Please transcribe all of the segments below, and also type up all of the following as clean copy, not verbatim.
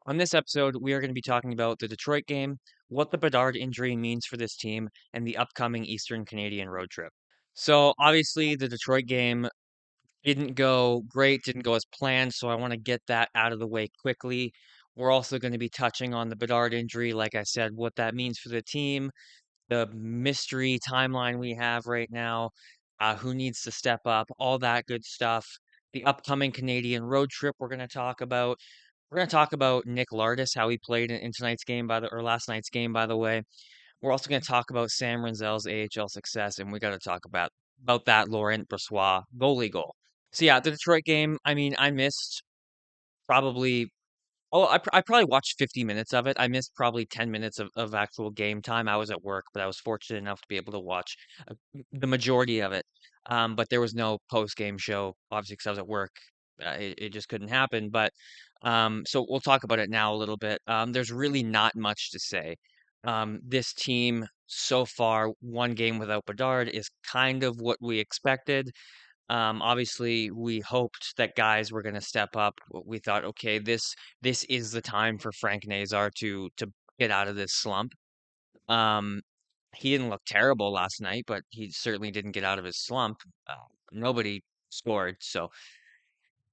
On this episode, we are going to be talking about the Detroit game, what the Bedard injury means for this team, and the upcoming Eastern Canadian road trip. So, obviously, the Detroit game didn't go great, didn't go as planned, so I want to get that out of the way quickly. We're also going to be touching on the Bedard injury, like I said, what that means for the team, the mystery timeline we have right now, who needs to step up, all that good stuff. The upcoming Canadian road trip we're going to talk about. We're going to talk about Nick Lardis, how he played in tonight's game or last night's game, by the way. We're also going to talk about Sam Renzel's AHL success, and we got to talk about that Laurent Brossoit goalie goal. So yeah, the Detroit game. I mean, I missed probably. Oh, I probably watched 50 minutes of it. I missed probably 10 minutes of actual game time. I was at work, but I was fortunate enough to be able to watch the majority of it. But there was no post game show, obviously, because I was at work. It just couldn't happen. But so we'll talk about it now a little bit. There's really not much to say. This team so far, one game without Bedard, is kind of what we expected. Obviously, we hoped that guys were going to step up. We thought, okay, this is the time for Frank Nazar to get out of this slump. Um, he didn't look terrible last night, but he certainly didn't get out of his slump. Uh, Nobody scored, so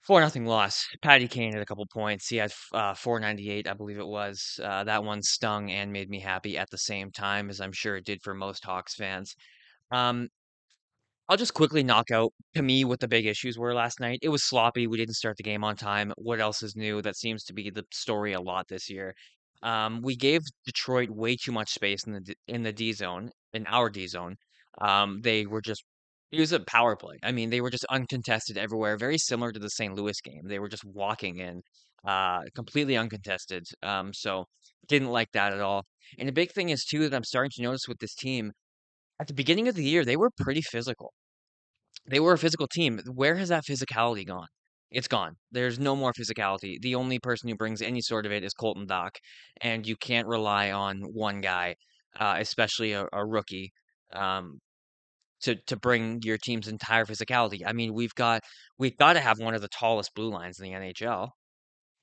4-0 loss. Patty Kane had a couple points. He had 498, I believe it was. That one stung and made me happy at the same time, as I'm sure it did for most Hawks fans. Um, I'll just quickly knock out, to me, what the big issues were last night. It was sloppy. We didn't start the game on time. What else is new? That seems to be the story a lot this year. We gave Detroit way too much space in the D zone, in our D zone. They were just it was a power play. I mean, they were just uncontested everywhere, very similar to the St. Louis game. They were just walking in, completely uncontested. So didn't like that at all. And the big thing is too that I'm starting to notice with this team at the beginning of the year, they were pretty physical. They were a physical team. Where has that physicality gone? It's gone. There's no more physicality. The only person who brings any sort of it is Colton Dock, and you can't rely on one guy, especially a rookie, um, to bring your team's entire physicality. I mean, we've got to have one of the tallest blue lines in the NHL.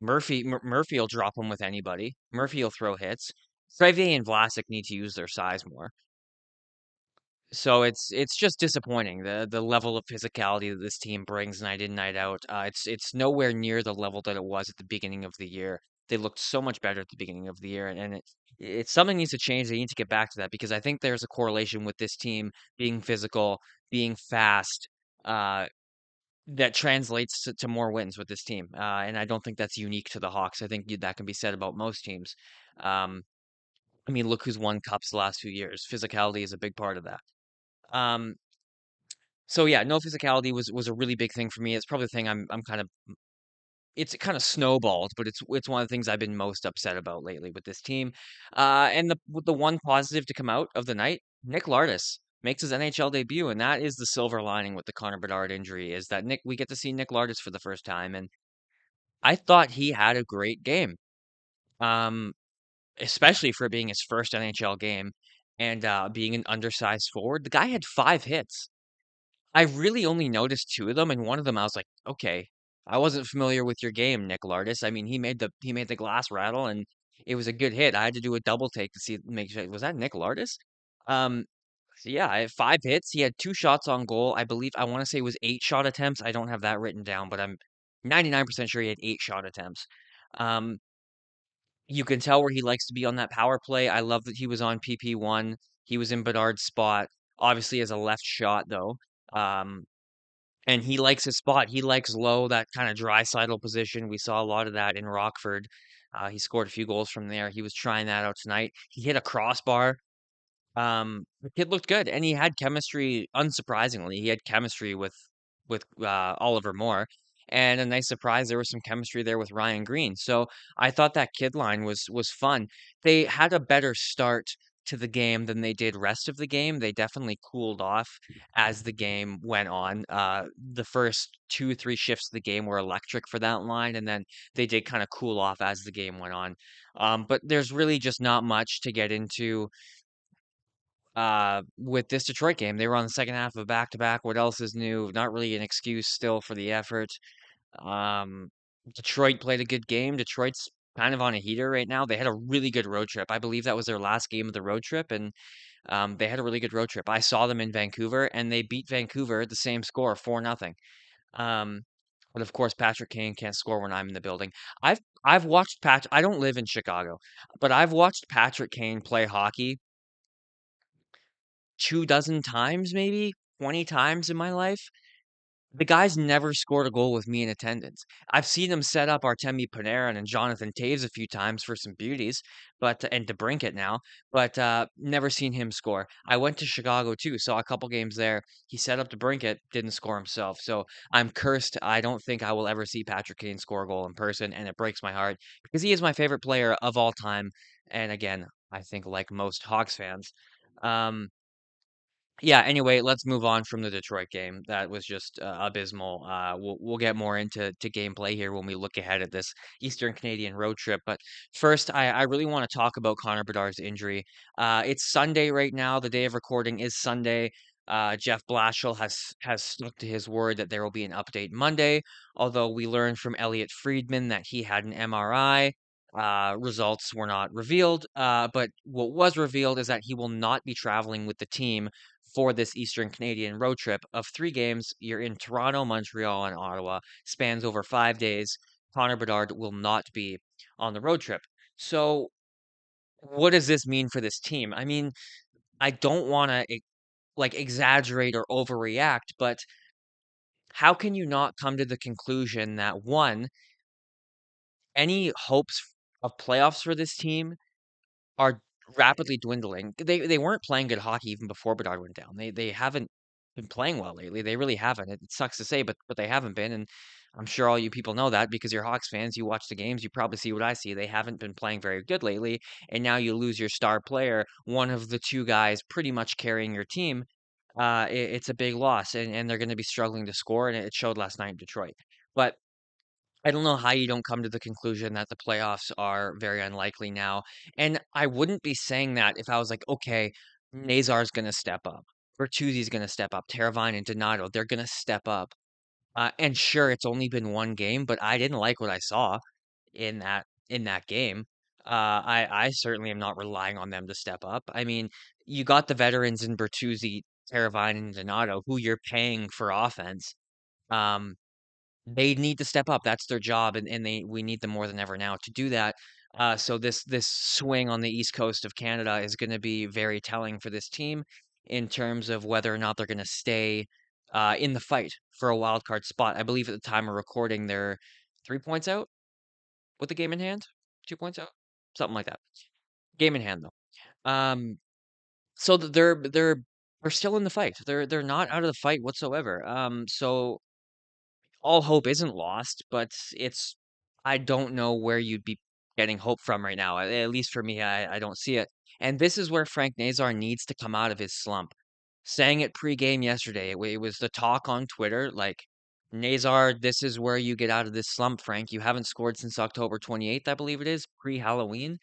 Murphy will drop them with anybody. Murphy will throw hits. Crevier and Vlasic need to use their size more. So it's just disappointing the level of physicality that this team brings night in night out. It's nowhere near the level that it was at the beginning of the year. They looked so much better at the beginning of the year, and it's something needs to change. They need to get back to that because I think there's a correlation with this team being physical, being fast, uh, that translates to more wins with this team. And I don't think that's unique to the Hawks. I think that can be said about most teams. Um, I mean, look who's won cups the last few years. Physicality is a big part of that. Um, so yeah, no physicality was a really big thing for me. It's probably the thing I'm kind of it's kind of snowballed, but it's one of the things I've been most upset about lately with this team. And the one positive to come out of the night, Nick Lardis makes his NHL debut, and that is the silver lining with the Connor Bedard injury is that Nick we get to see Nick Lardis for the first time, and I thought he had a great game. Um, Especially for being his first NHL game and being an undersized forward. The guy had 5 hits. I really only noticed 2 of them, and one of them I was like, "Okay, I wasn't familiar with your game, Nick Lardis." I mean, he made the glass rattle, and it was a good hit. I had to do a double take to see make sure was that Nick Lardis? Um, so yeah, I had 5 hits. He had 2 shots on goal. I believe I want to say it was 8 shot attempts. I don't have that written down, but I'm 99% sure he had 8 shot attempts. Um, you can tell where he likes to be on that power play. I love that he was on PP1. He was in Bedard's spot, obviously as a left shot though. Um, and he likes his spot. He likes low, that kind of dry sidle position. We saw a lot of that in Rockford. He scored a few goals from there. He was trying that out tonight. He hit a crossbar. The kid looked good, and he had chemistry. Unsurprisingly, he had chemistry with Oliver Moore, and a nice surprise. There was some chemistry there with Ryan Green. So I thought that kid line was fun. They had a better start to the game than they did rest of the game. They definitely cooled off as the game went on. The first 2, 3 shifts of the game were electric for that line, and then they did kind of cool off as the game went on. But there's really just not much to get into with this Detroit game. They were on the second half of a back-to-back. What else is new? Not really an excuse still for the effort. Um, Detroit played a good game. Detroit's kind of on a heater right now. They had a really good road trip. I believe that was their last game of the road trip, and they had a really good road trip. I saw them in Vancouver, and they beat Vancouver the same score, 4-0. Um, but of course, Patrick Kane can't score when I'm in the building. I've watched I don't live in Chicago, but I've watched Patrick Kane play hockey 24 times, maybe 20 times in my life. The guy's never scored a goal with me in attendance. I've seen him set up Artemi Panarin and Jonathan Toews a few times for some beauties, but and DeBrincat now, but never seen him score. I went to Chicago too, saw a couple games there. He set up DeBrincat, didn't score himself. So I'm cursed. I don't think I will ever see Patrick Kane score a goal in person, and it breaks my heart because he is my favorite player of all time. And again, I think like most Hawks fans. Um, yeah, anyway, let's move on from the Detroit game. That was just abysmal. We'll get more into gameplay here when we look ahead at this Eastern Canadian road trip. But first, I really want to talk about Connor Bedard's injury. It's Sunday right now. The day of recording is Sunday. Jeff Blashill has stuck to his word that there will be an update Monday, although we learned from Elliot Friedman that he had an MRI. Results were not revealed, but what was revealed is that he will not be traveling with the team for this Eastern Canadian road trip of 3 games. You're in Toronto, Montreal, and Ottawa, spans over 5 days. Connor Bedard will not be on the road trip. So, what does this mean for this team? I mean, I don't want to like exaggerate or overreact, but how can you not come to the conclusion that one, any hopes of playoffs for this team are rapidly dwindling. They weren't playing good hockey even before Bedard went down. They haven't been playing well lately. They really haven't. It sucks to say, but they haven't been. And I'm sure all you people know that because you're Hawks fans. You watch the games. You probably see what I see. They haven't been playing very good lately. And now you lose your star player, one of the two guys pretty much carrying your team. It's a big loss, and they're going to be struggling to score. And it showed last night in Detroit. But I don't know how you don't come to the conclusion that the playoffs are very unlikely now. And I wouldn't be saying that if I was like, okay, Nazar's going to step up. Bertuzzi's going to step up. Teravainen and Donato, they're going to step up. And sure, it's only been 1 game, but I didn't like what I saw in that game. I certainly am not relying on them to step up. I mean, you got the veterans in Bertuzzi, Teravainen, and Donato, who you're paying for offense. Um, they need to step up. That's their job, and we need them more than ever now to do that. So this swing on the east coast of Canada is going to be very telling for this team in terms of whether or not they're going to stay in the fight for a wild card spot. I believe at the time of recording, they're 3 points out with the game in hand, 2 points out, something like that. Game in hand though. So they're still in the fight. They're not out of the fight whatsoever. So all hope isn't lost, but it's I don't know where you'd be getting hope from right now. At least for me, I don't see it. And this is where Frank Nazar needs to come out of his slump. Saying it pregame yesterday, it was the talk on Twitter, like, Nazar, this is where you get out of this slump, Frank. You haven't scored since October 28th, I believe it is, pre-Halloween.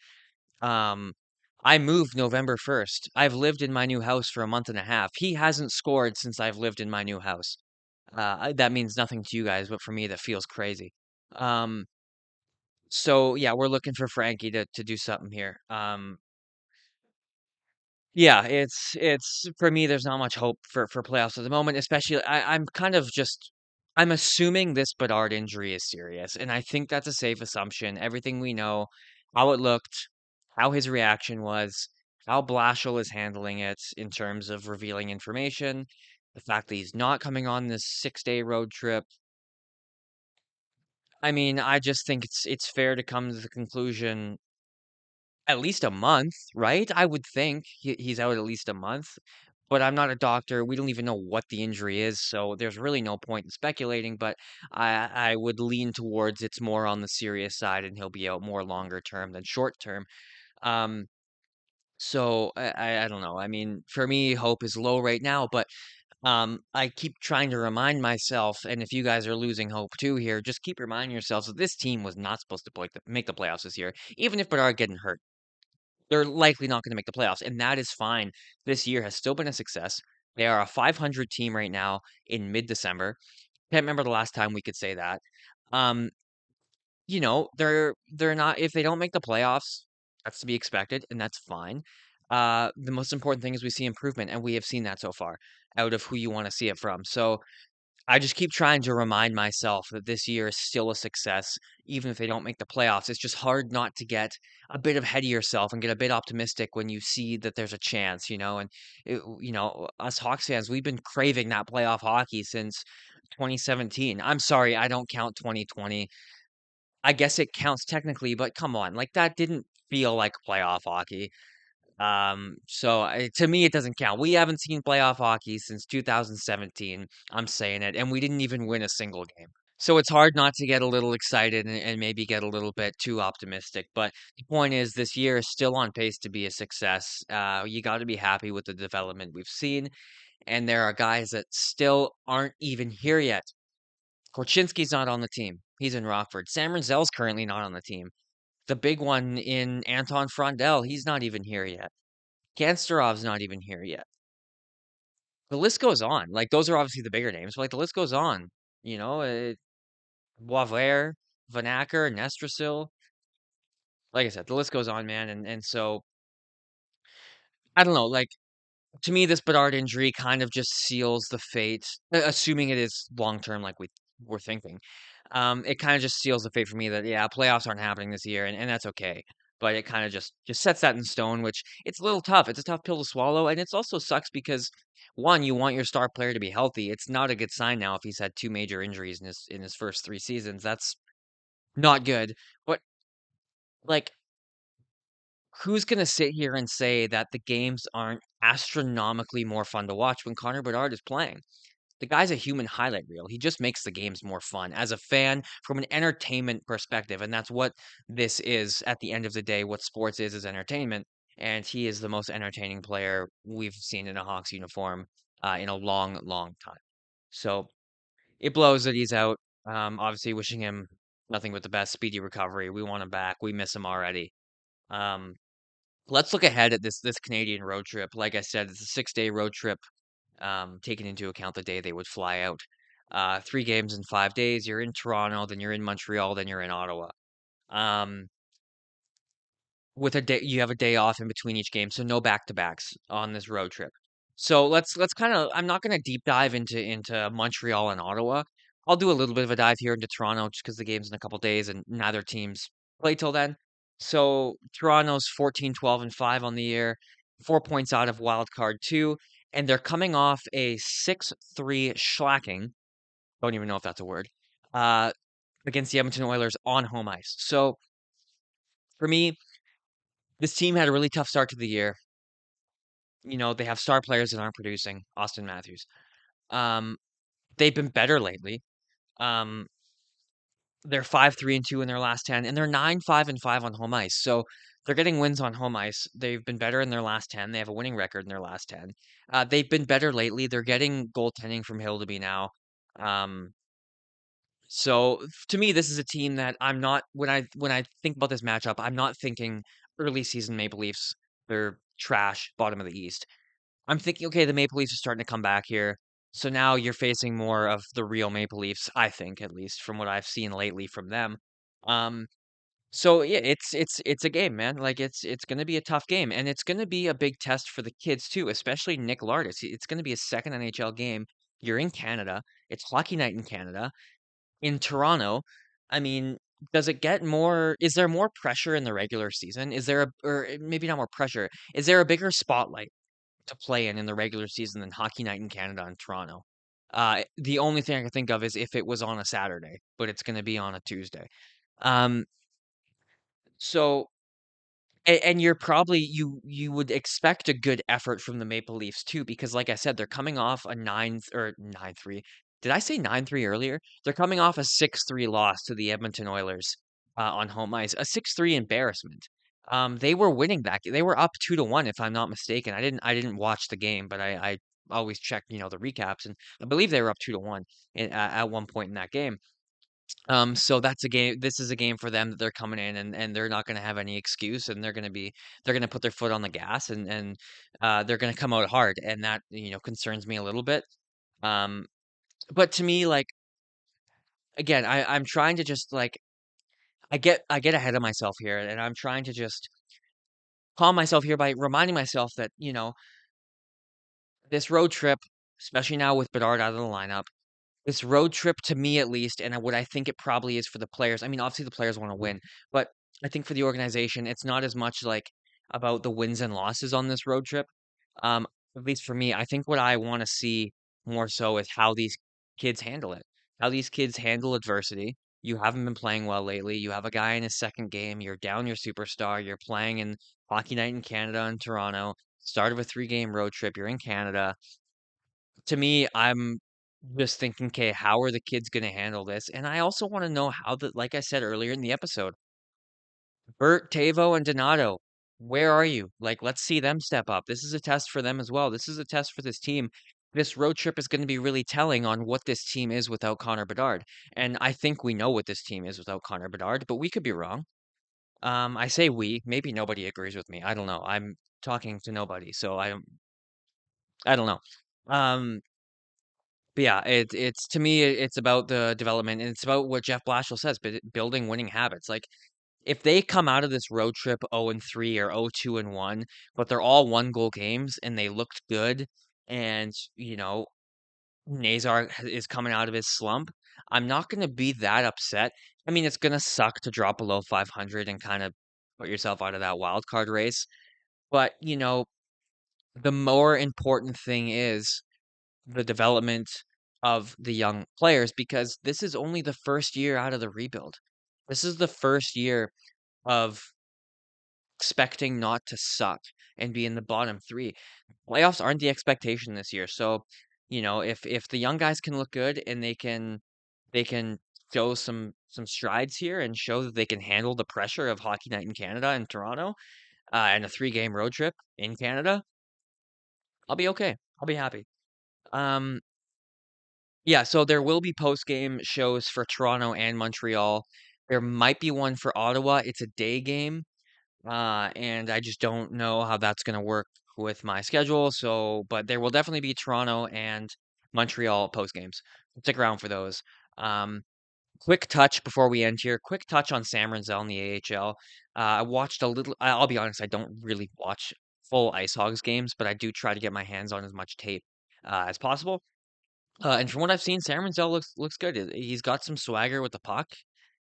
Um, I moved November 1st. I've lived in my new house for a month and a half. He hasn't scored since I've lived in my new house. That means nothing to you guys, but for me, that feels crazy. Um, so yeah, we're looking for Frankie to do something here. Yeah, it's for me. There's not much hope for playoffs at the moment. Especially, I'm kind of just I'm assuming this Bedard injury is serious, and I think that's a safe assumption. Everything we know, how it looked, how his reaction was, how Blashill is handling it in terms of revealing information, the fact that he's not coming on this 6-day road trip. I mean, I just think it's fair to come to the conclusion at least a month, right? I would think he's out at least a month, but I'm not a doctor. We don't even know what the injury is, so there's really no point in speculating, but I would lean towards it's more on the serious side and he'll be out more longer term than short term. Um, so I don't know. I mean, for me, hope is low right now, but I keep trying to remind myself, and if you guys are losing hope too here, just keep reminding yourselves that this team was not supposed to make the playoffs this year. Even if Bedard getting hurt, they're likely not going to make the playoffs, and that is fine. This year has still been a success. They are a 500 team right now in mid-December. Can't remember the last time we could say that. Um, they're not if they don't make the playoffs, that's to be expected, and that's fine. The most important thing is we see improvement, and we have seen that so far out of who you want to see it from. So I just keep trying to remind myself that this year is still a success, even if they don't make the playoffs. It's just hard not to get a bit ahead of yourself and get a bit optimistic when you see that there's a chance. And us Hawks fans, we've been craving that playoff hockey since 2017. I'm sorry, I don't count 2020. I guess it counts technically, but come on, like that didn't feel like playoff hockey. To me, it doesn't count. We haven't seen playoff hockey since 2017. I'm saying it, and we didn't even win a single game. So it's hard not to get a little excited and maybe get a little bit too optimistic. But the point is, this year is still on pace to be a success. You got to be happy with the development we've seen, and there are guys that still aren't even here yet. Korchinski's not on the team. He's in Rockford. Sam Rinzel's currently not on the team. The big one in Anton Frondel, he's not even here yet. Gansterov's not even here yet. The list goes on. Like, those are obviously the bigger names, but, like, the list goes on. You know, Boisvert, Vanacker, Nestrasil. Like I said, the list goes on, man. And so, I don't know. Like, to me, this Bedard injury kind of just seals the fate, assuming it is long term, like we were thinking. It kind of just seals the fate for me that yeah, playoffs aren't happening this year, and that's okay. But it kind of just sets that in stone, which it's a little tough. It's a tough pill to swallow, and it's also sucks because one, you want your star player to be healthy. It's not a good sign now if he's had two major injuries in his first three seasons. That's not good. But like, who's gonna sit here and say that the games aren't astronomically more fun to watch when Connor Bedard is playing? The guy's a human highlight reel. He just makes the games more fun as a fan from an entertainment perspective. And that's what this is at the end of the day. What sports is entertainment. And he is the most entertaining player we've seen in a Hawks uniform in a long, long time. So it blows that he's out. Obviously, wishing him nothing but the best, speedy recovery. We want him back. We miss him already. Um, let's look ahead at this Canadian road trip. Like I said, it's a 6-day road trip taking into account the day they would fly out. 3 games in 5 days. You're in Toronto, then you're in Montreal, then you're in Ottawa. Um, with a day, you have a day off in between each game, so no back to backs on this road trip. So let's kind of. I'm not going to deep dive into Montreal and Ottawa. I'll do a little bit of a dive here into Toronto just because the game's in a couple days and neither teams play till then. So Toronto's 14, 12, and 5 on the year, 4 points out of wild card two, and they're coming off a 6-3 shellacking. Don't even know if that's a word. Uh, against the Edmonton Oilers on home ice. So for me, this team had a really tough start to the year. They have star players that aren't producing. Austin Matthews. Um, they've been better lately. Um, they're 5-3-2 in their last 10, and they're 9-5-5 on home ice. So they're getting wins on home ice. They've been better in their last 10. They have a winning record in their last 10. They've been better lately. They're getting goaltending from Hildeby now. Um, to me, this is a team that I'm not when I think about this matchup, I'm not thinking early season Maple Leafs. They're trash, bottom of the East. I'm thinking, okay, the Maple Leafs are starting to come back here. So now you're facing more of the real Maple Leafs, I think, at least from what I've seen lately from them. Um, so yeah, it's a game, man. Like it's gonna be a tough game, and it's gonna be a big test for the kids too, especially Nick Lardis. It's gonna be a second NHL game. You're in Canada. It's hockey night in Canada. In Toronto, I mean, does it get more? Is there more pressure in the regular season? Or maybe not more pressure? Is there a bigger spotlight to play in the regular season than Hockey Night in Canada and Toronto? The only thing I can think of is if it was on a Saturday, but it's going to be on a Tuesday. Um, so and you're probably you would expect a good effort from the Maple Leafs too, because like I said, they're coming off a 9-3. Did I say 9-3 earlier? They're coming off a 6-3 loss to the Edmonton Oilers on home ice, a 6-3 embarrassment. They were winning that. They were up 2-1, if I'm not mistaken. I didn't watch the game, but I always check, the recaps, and I believe they were up 2-1 at one point in that game. So that's a game. This is a game for them that they're coming in and they're not going to have any excuse, and they're going to put their foot on the gas, and they're going to come out hard, and that concerns me a little bit. Um, but to me, like again, I'm trying to just like I get ahead of myself here, and I'm trying to just calm myself here by reminding myself that, this road trip, especially now with Bedard out of the lineup, this road trip to me at least, and what I think it probably is for the players. I mean, obviously the players want to win, but I think for the organization, it's not as much like about the wins and losses on this road trip. Um, at least for me, I think what I want to see more so is how these kids handle it, how these kids handle adversity. You haven't been playing well lately. You have a guy in his second game. You're down your superstar. You're playing in Hockey Night in Canada in Toronto. Start of a 3-game road trip. You're in Canada. To me, I'm just thinking, okay, how are the kids going to handle this? And I also want to know how like I said earlier in the episode, Bert, Tavo, and Donato, where are you? Like, let's see them step up. This is a test for them as well. This is a test for this team. This road trip is going to be really telling on what this team is without Connor Bedard. And I think we know what this team is without Connor Bedard, but we could be wrong. I say we, maybe nobody agrees with me. I don't know. I'm talking to nobody, so I don't know. Um, But yeah, it's to me, it's about the development and it's about what Jeff Blashill says, building winning habits. Like if they come out of this road trip 0-3 or 0-2-1, but they're all 1-goal games and they looked good, and Nazar is coming out of his slump, I'm not going to be that upset. I mean, it's going to suck to drop below 500 and kind of put yourself out of that wild card race, but the more important thing is the development of the young players because this is only the first year out of the rebuild. This is the first year of expecting not to suck and be in the bottom three. Playoffs aren't the expectation this year. So, if the young guys can look good and they can show some strides here and show that they can handle the pressure of Hockey Night in Canada and Toronto, and a 3-game road trip in Canada, I'll be okay. I'll be happy. Um, Yeah, so there will be post-game shows for Toronto and Montreal. There might be one for Ottawa. It's a day game, and I just don't know how that's going to work with my schedule. So, but there will definitely be Toronto and Montreal post games. Stick around for those. Um, Quick touch before we end here. Quick touch on Sam Renzel in the AHL. I watched a little. I'll be honest, I don't really watch full Ice Hogs games, but I do try to get my hands on as much tape as possible. And from what I've seen, Sam Rinzel looks good. He's got some swagger with the puck.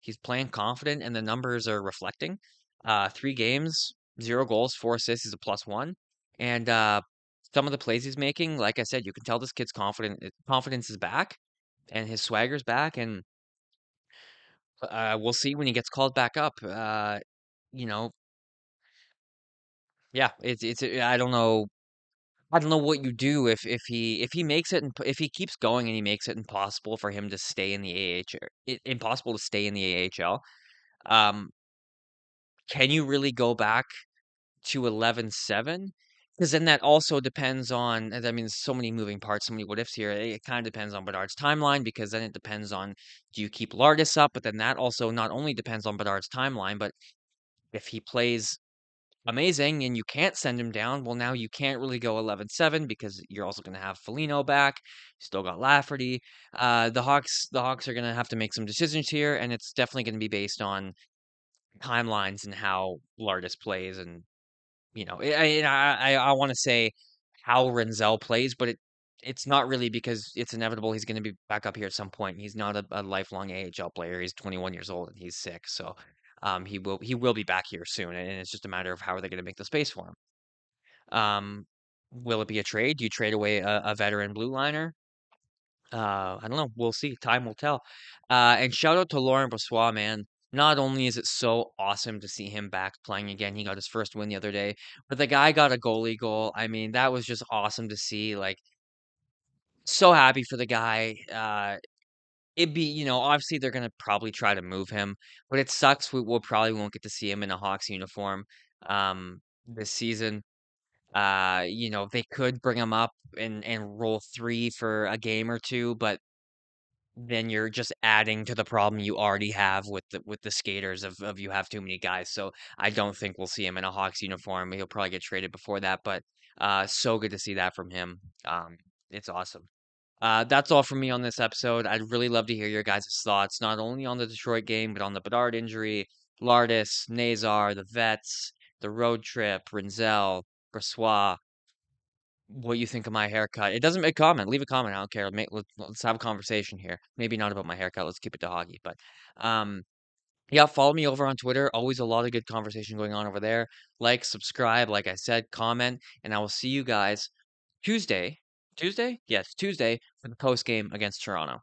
He's playing confident, and the numbers are reflecting. 3 games, 0 goals, 4 assists. He's a +1, and some of the plays he's making, like I said, you can tell this kid's confident. Confidence is back, and his swagger's back, and we'll see when he gets called back up. You know, yeah, it's. I don't know what you do if he makes it if he keeps going and he makes it impossible for him to stay in the AHL, impossible to stay in the AHL. Um, can you really go back to 11-7? Because then that also depends on, I mean, so many moving parts, so many what ifs here. It kind of depends on Bedard's timeline because then it depends on do you keep Lardis up, but then that also not only depends on Bedard's timeline, but if he plays amazing and you can't send him down, well, now you can't really go 11-7 because you're also going to have Foligno back. You still got Lafferty. The Hawks are going to have to make some decisions here, and it's definitely going to be based on timelines and how Lardis plays. And I want to say how Renzel plays, but it's not really because it's inevitable he's going to be back up here at some point. He's not a lifelong AHL player. He's 21 years old and he's sick, so he will be back here soon, and it's just a matter of how are they going to make the space for him. Will it be a trade? Do you trade away a veteran blue liner? I don't know. We'll see. Time will tell. And shout out to Laurent Brossoit, man. Not only is it so awesome to see him back playing again, he got his first win the other day, but the guy got a goalie goal. I mean, that was just awesome to see. Like, so happy for the guy. It'd be, obviously they're gonna probably try to move him, but it sucks. We'll probably won't get to see him in a Hawks uniform this season. They could bring him up and roll 3 for a game or 2, but then you're just adding to the problem you already have with the skaters of you have too many guys. So I don't think we'll see him in a Hawks uniform. He'll probably get traded before that, but so good to see that from him. It's awesome. That's all from me on this episode. I'd really love to hear your guys' thoughts, not only on the Detroit game, but on the Bedard injury, Lardis, Nazar, the vets, the road trip, Rinzel, Brassois, what you think of my haircut. It doesn't make comment. Leave a comment. I don't care. Let's have a conversation here. Maybe not about my haircut. Let's keep it to hockey. But um, yeah, follow me over on Twitter. Always a lot of good conversation going on over there. Like, subscribe, like I said, comment, and I will see you guys Tuesday. Tuesday? Yes, Tuesday for the post game against Toronto.